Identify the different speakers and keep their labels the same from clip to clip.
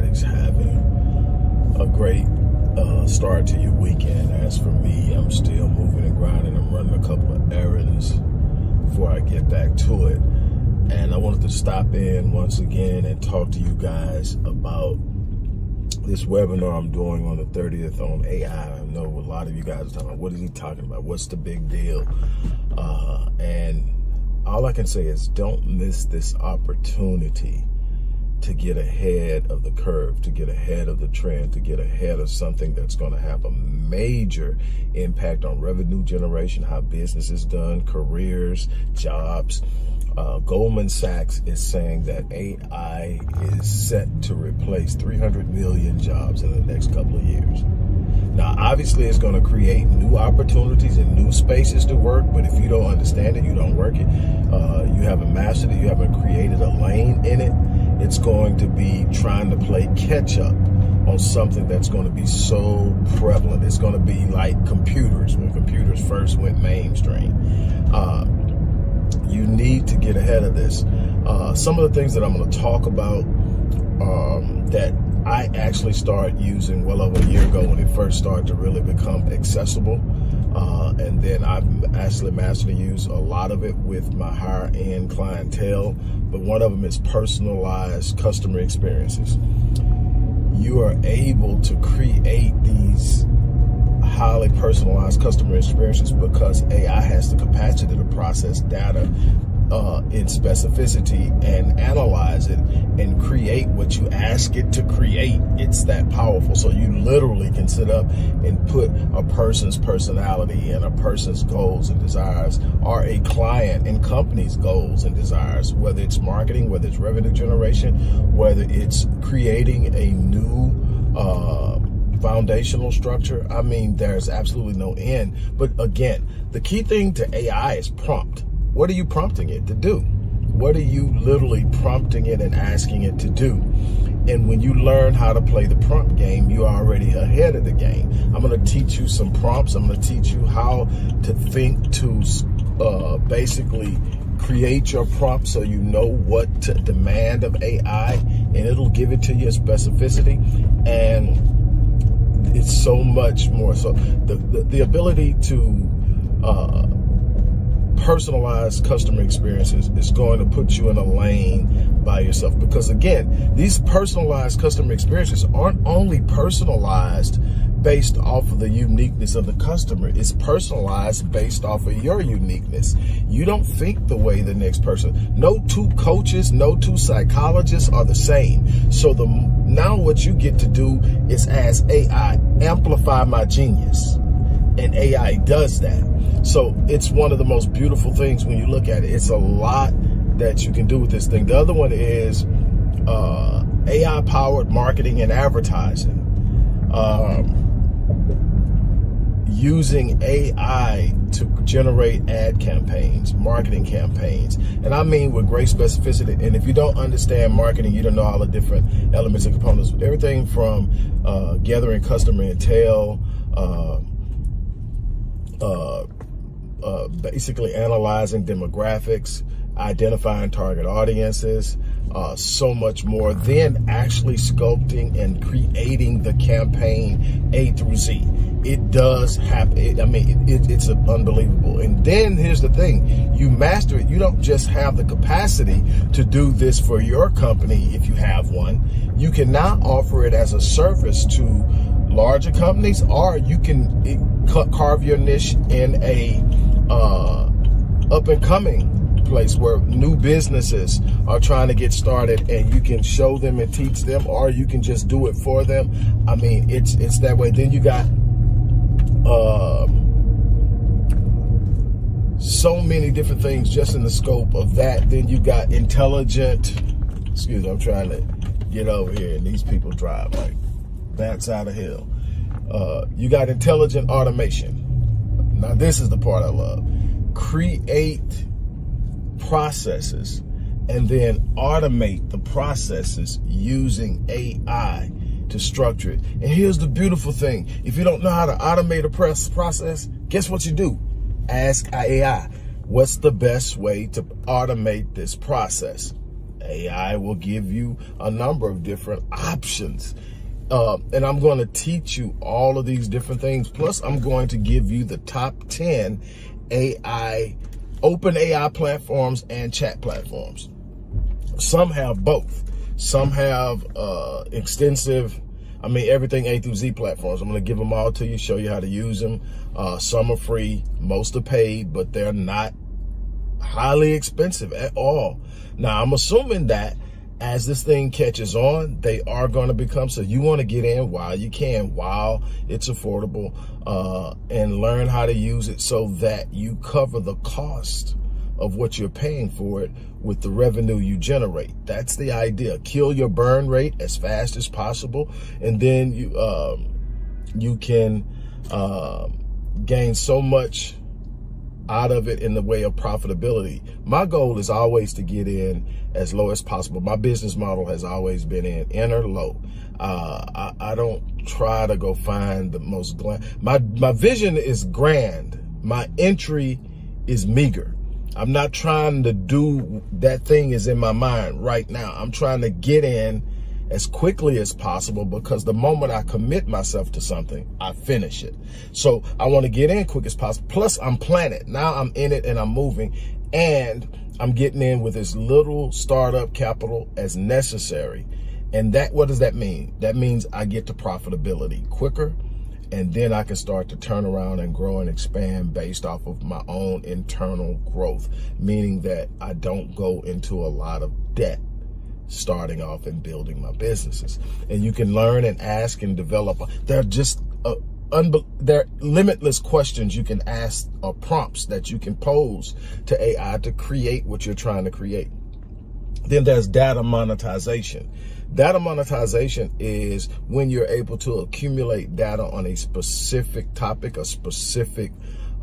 Speaker 1: everybody's having a great start to your weekend. As for me, I'm still moving and grinding. I'm running a couple of errands before I get back to it. And I wanted to stop in once again and talk to you guys about this webinar I'm doing on the 30th on AI. I know a lot of you guys are talking about, what is he talking about? What's the big deal? And all I can say is don't miss this opportunity to get ahead of the curve, to get ahead of the trend, to get ahead of something that's going to have a major impact on revenue generation, how business is done, careers, jobs. Goldman Sachs is saying that AI is set to replace 300 million jobs in the next couple of years. Now, obviously, it's going to create new opportunities and new spaces to work, but if you don't understand it, you don't work it, you haven't mastered it, you haven't created a lane in it, it's going to be trying to play catch up on something that's going to be so prevalent. It's going to be like computers, when computers first went mainstream. You need to get ahead of this. Some of the things that I'm going to talk about that I actually started using well over a year ago when it first started to really become accessible. And then I've actually mastered to use a lot of it with my higher end clientele. But one of them is personalized customer experiences. You are able to create these highly personalized customer experiences because AI has the capacity to process data in specificity and analyze it and create what you ask it to create. It's that powerful. So you literally can sit up and put a person's personality and a person's goals and desires, or a client and company's goals and desires, whether it's marketing, whether it's revenue generation, whether it's creating a new foundational structure. I mean, there's absolutely no end. But again, the key thing to AI is prompt. What are you prompting it to do? What are you literally prompting it and asking it to do? And when you learn how to play the prompt game, you're already ahead of the game. I'm going to teach you some prompts. I'm going to teach you how to think to basically create your prompt so you know what to demand of AI, and it'll give it to you in specificity. And it's so much more. So the ability to personalized customer experiences is going to put you in a lane by yourself, because again, these personalized customer experiences aren't only personalized based off of the uniqueness of the customer. It's personalized based off of your uniqueness. You don't think the way the next person. No two coaches, no two psychologists are the same. So now what you get to do is ask AI, amplify my genius. And AI does that. So it's one of the most beautiful things when you look at it. It's a lot that you can do with this thing. The other one is AI-powered marketing and advertising. Using AI to generate ad campaigns, marketing campaigns. And I mean with great specificity. And if you don't understand marketing, you don't know all the different elements and components. Everything from gathering customer intel, basically analyzing demographics, identifying target audiences, so much more, then actually sculpting and creating the campaign A through Z. It does happen. I mean, it's unbelievable. And then here's the thing, you master it. You don't just have the capacity to do this for your company if you have one. You can now offer it as a service to larger companies, or you can carve your niche in a up and coming place where new businesses are trying to get started, and you can show them and teach them, or you can just do it for them. I mean, it's that way. Then you got so many different things just in the scope of that. Then you got intelligent, excuse me, I'm trying to get over here and these people drive like bats out of hell. You got intelligent automation. Now this is the part I love. Create processes and then automate the processes using AI to structure it. And here's the beautiful thing. If you don't know how to automate a process, guess what you do? Ask AI, what's the best way to automate this process? AI will give you a number of different options. And I'm going to teach you all of these different things. Plus, I'm going to give you the top 10 open AI platforms and chat platforms. Some have both. Some have extensive, everything A through Z platforms. I'm going to give them all to you, show you how to use them. Some are free, most are paid, but they're not highly expensive at all. Now, I'm assuming that as this thing catches on, they are going to become, so you want to get in while you can, while it's affordable, and learn how to use it so that you cover the cost of what you're paying for it with the revenue you generate. That's the idea. Kill your burn rate as fast as possible, and then you can gain so much out of it in the way of profitability. My goal is always to get in as low as possible. My business model has always been in or low. I don't try to go find the most my vision is grand. My entry is meager. I'm not trying to do that thing is in my mind right now. I'm trying to get in as quickly as possible, because the moment I commit myself to something, I finish it. So I want to get in quick as possible. Plus, I'm planted. Now I'm in it and I'm moving, and I'm getting in with as little startup capital as necessary. And what does that mean? That means I get to profitability quicker, and then I can start to turn around and grow and expand based off of my own internal growth, meaning that I don't go into a lot of debt starting off and building my businesses. And you can learn and ask and develop. They're just they're limitless questions you can ask, or prompts that you can pose to AI to create what you're trying to create. Then there's data monetization. Data monetization is when you're able to accumulate data on a specific topic, a specific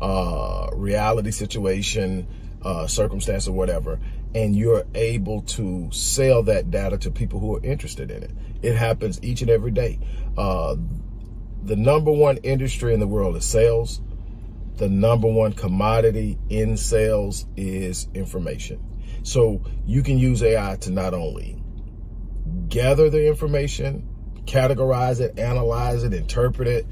Speaker 1: reality situation, circumstance, or whatever, and you're able to sell that data to people who are interested in it. It happens each and every day. The number one industry in the world is sales. The number one commodity in sales is information. So you can use AI to not only gather the information, categorize it, analyze it, interpret it.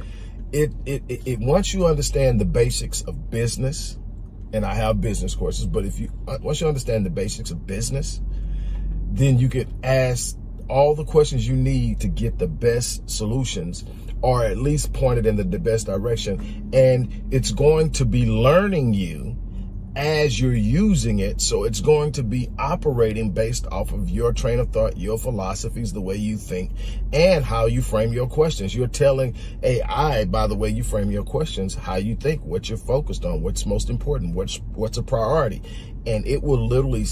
Speaker 1: It once you understand the basics of business, and I have business courses, but once you understand the basics of business, then you can ask all the questions you need to get the best solutions, or at least pointed in the best direction. And it's going to be learning you as you're using it. So it's going to be operating based off of your train of thought, your philosophies, the way you think, and how you frame your questions. You're telling AI, by the way you frame your questions, how you think, what you're focused on, what's most important, what's a priority. And it will literally,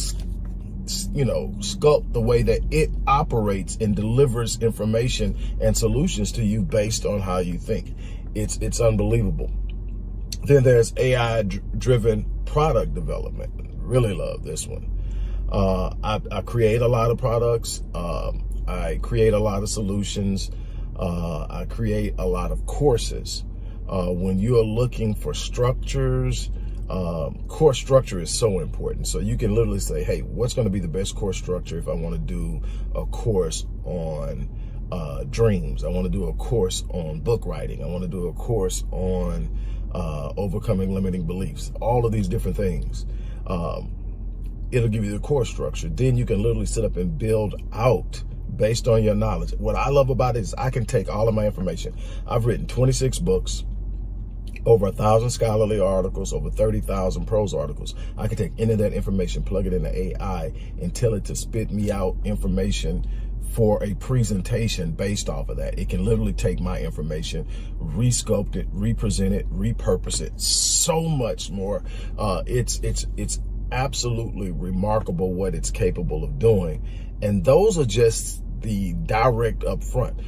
Speaker 1: sculpt the way that it operates and delivers information and solutions to you based on how you think. It's unbelievable. Then there's AI-driven product development. Really love this one. I create a lot of products. I create a lot of solutions. I create a lot of courses. When you are looking for structures, course structure is so important. So you can literally say, hey, what's going to be the best course structure if I want to do a course on dreams? I want to do a course on book writing. I want to do a course on overcoming limiting beliefs. All of these different things. It'll give you the course structure. Then you can literally sit up and build out based on your knowledge. What I love about it is I can take all of my information. I've written 26 books, over 1,000 scholarly articles, over 30,000 prose articles. I can take any of that information, plug it into AI, and tell it to spit me out information for a presentation based off of that. It can literally take my information, resculpt it, represent it, repurpose it, so much more. It's absolutely remarkable what it's capable of doing. And those are just the direct upfront.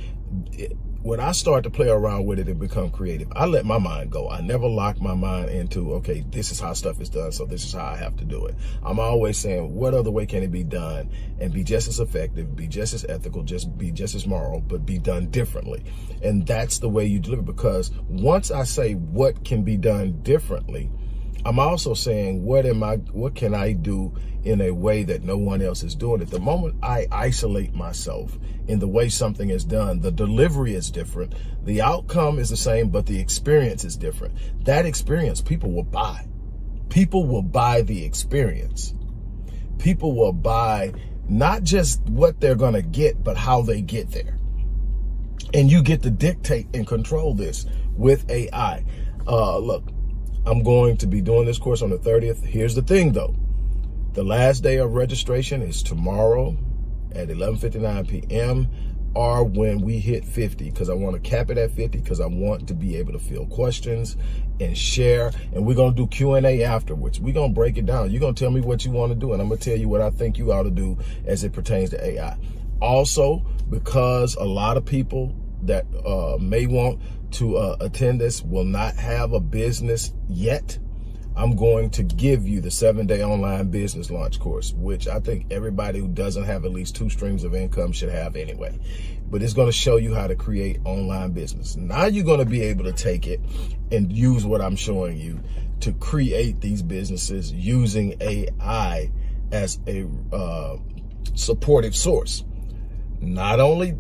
Speaker 1: When I start to play around with it and become creative, I let my mind go. I never lock my mind into, okay, this is how stuff is done, so this is how I have to do it. I'm always saying, what other way can it be done and be just as effective, be just as ethical, be just as moral, but be done differently? And that's the way you deliver, because once I say what can be done differently, I'm also saying, what can I do in a way that no one else is doing it? The moment I isolate myself in the way something is done, the delivery is different. The outcome is the same, but the experience is different. That experience people will buy. People will buy the experience. People will buy not just what they're going to get, but how they get there. And you get to dictate and control this with AI. Look, I'm going to be doing this course on the 30th. Here's the thing though. The last day of registration is tomorrow at 11:59 p.m. or when we hit 50, because I want to cap it at 50, because I want to be able to field questions and share. And we're going to do Q&A afterwards. We're going to break it down. You're going to tell me what you want to do, and I'm going to tell you what I think you ought to do as it pertains to AI. Also, because a lot of people that may want to attend this will not have a business yet, I'm going to give you the 7-day online business launch course, which I think everybody who doesn't have at least 2 streams of income should have anyway. But it's going to show you how to create online business. Now you're going to be able to take it and use what I'm showing you to create these businesses using AI as a supportive source. Not only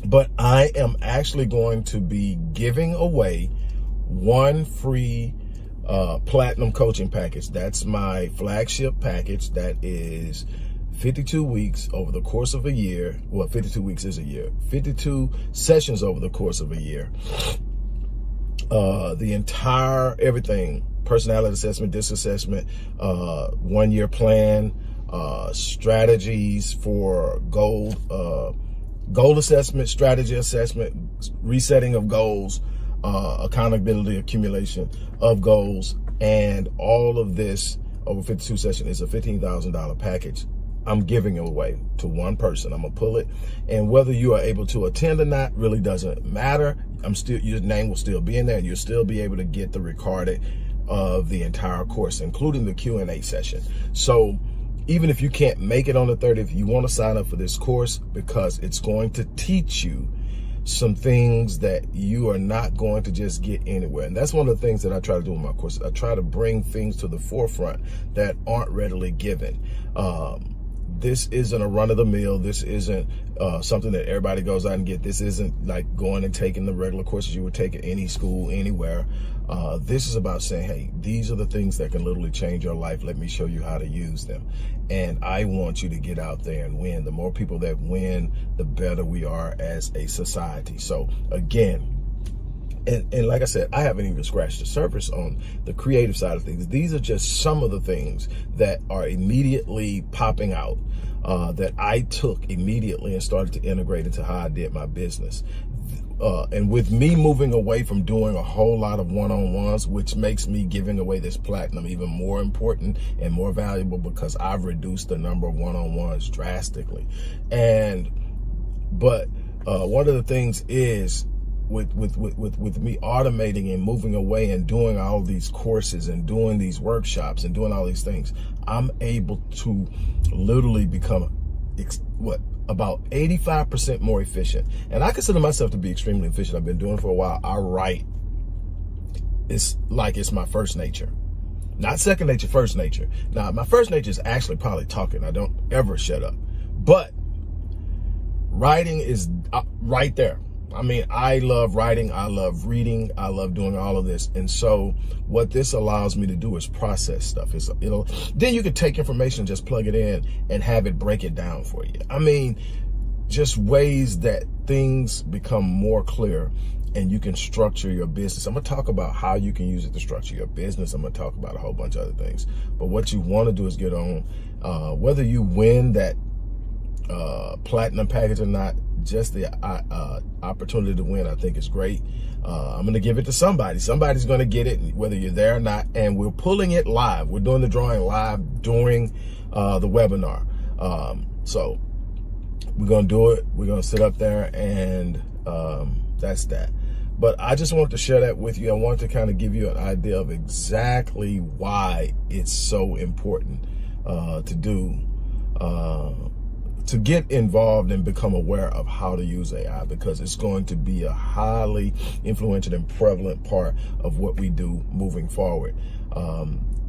Speaker 1: but I am actually going to be giving away 1 free platinum coaching package. That's my flagship package. That is 52 weeks over the course of a year. Well, 52 weeks is a year. 52 sessions over the course of a year. The entire everything, personality assessment, disc assessment, 1-year plan, strategies for goal assessment, strategy assessment, resetting of goals, accountability, accumulation of goals, and all of this over 52 sessions is a $15,000 package. I'm giving it away to 1 person. I'm gonna pull it, and whether you are able to attend or not really doesn't matter. Your name will still be in there, and you'll still be able to get the recorded of the entire course, including the Q&A session. So even if you can't make it on the 30th, you want to sign up for this course, because it's going to teach you some things that you are not going to just get anywhere. And that's one of the things that I try to do in my courses. I try to bring things to the forefront that aren't readily given. This isn't a run-of-the-mill. This isn't something that everybody goes out and get. This isn't like going and taking the regular courses you would take at any school, anywhere. This is about saying, hey, these are the things that can literally change your life. Let me show you how to use them. And I want you to get out there and win. The more people that win, the better we are as a society. So again, and like I said, I haven't even scratched the surface on the creative side of things. These are just some of the things that are immediately popping out that I took immediately and started to integrate into how I did my business. And with me moving away from doing a whole lot of one-on-ones, which makes me giving away this platinum even more important and more valuable, because I've reduced the number of one-on-ones drastically. But one of the things is with me automating and moving away and doing all these courses and doing these workshops and doing all these things, I'm able to literally become about 85% more efficient. And I consider myself to be extremely efficient. I've been doing it for a while. I write. It's like it's my first nature. Not second nature, first nature. Now, my first nature is actually probably talking. I don't ever shut up. But writing is right there. I mean, I love writing, I love reading, I love doing all of this. And so what this allows me to do is process stuff. Then you can take information, just plug it in and have it break it down for you. I mean, just ways that things become more clear and you can structure your business. I'm gonna talk about how you can use it to structure your business. I'm gonna talk about a whole bunch of other things. But what you wanna do is get on, whether you win that platinum package or not, just the opportunity to win, I think is great. I'm going to give it to somebody. Somebody's going to get it, whether you're there or not. And we're pulling it live. We're doing the drawing live during the webinar. So we're going to do it. We're going to sit up there, and that's that. But I just wanted to share that with you. I wanted to kind of give you an idea of exactly why it's so important to do to get involved and become aware of how to use AI, because it's going to be a highly influential and prevalent part of what we do moving forward.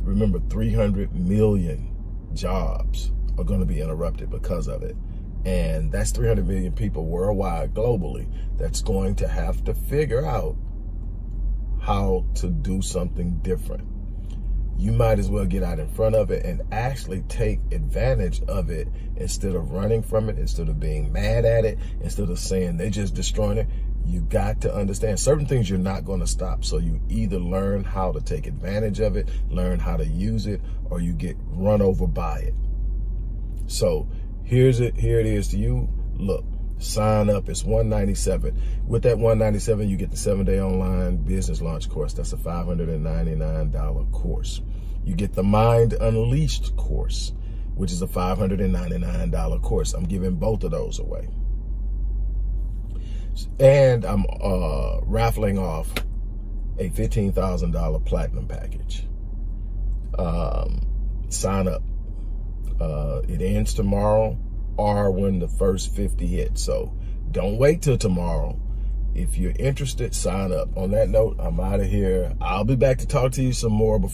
Speaker 1: Remember, 300 million jobs are going to be interrupted because of it. And that's 300 million people worldwide, globally, that's going to have to figure out how to do something different. You might as well get out in front of it and actually take advantage of it instead of running from it, instead of being mad at it, instead of saying they're just destroying it. You got to understand certain things you're not going to stop. So you either learn how to take advantage of it, learn how to use it, or you get run over by it. So here it is to you. Look, sign up. It's $197. With that $197, you get the 7-day online business launch course. That's a $599 course. You get the Mind Unleashed course, which is a $599 course. I'm giving both of those away. And I'm raffling off a $15,000 platinum package. Sign up. It ends tomorrow or when the first 50 hit. So don't wait till tomorrow. If you're interested, sign up. On that note, I'm out of here. I'll be back to talk to you some more before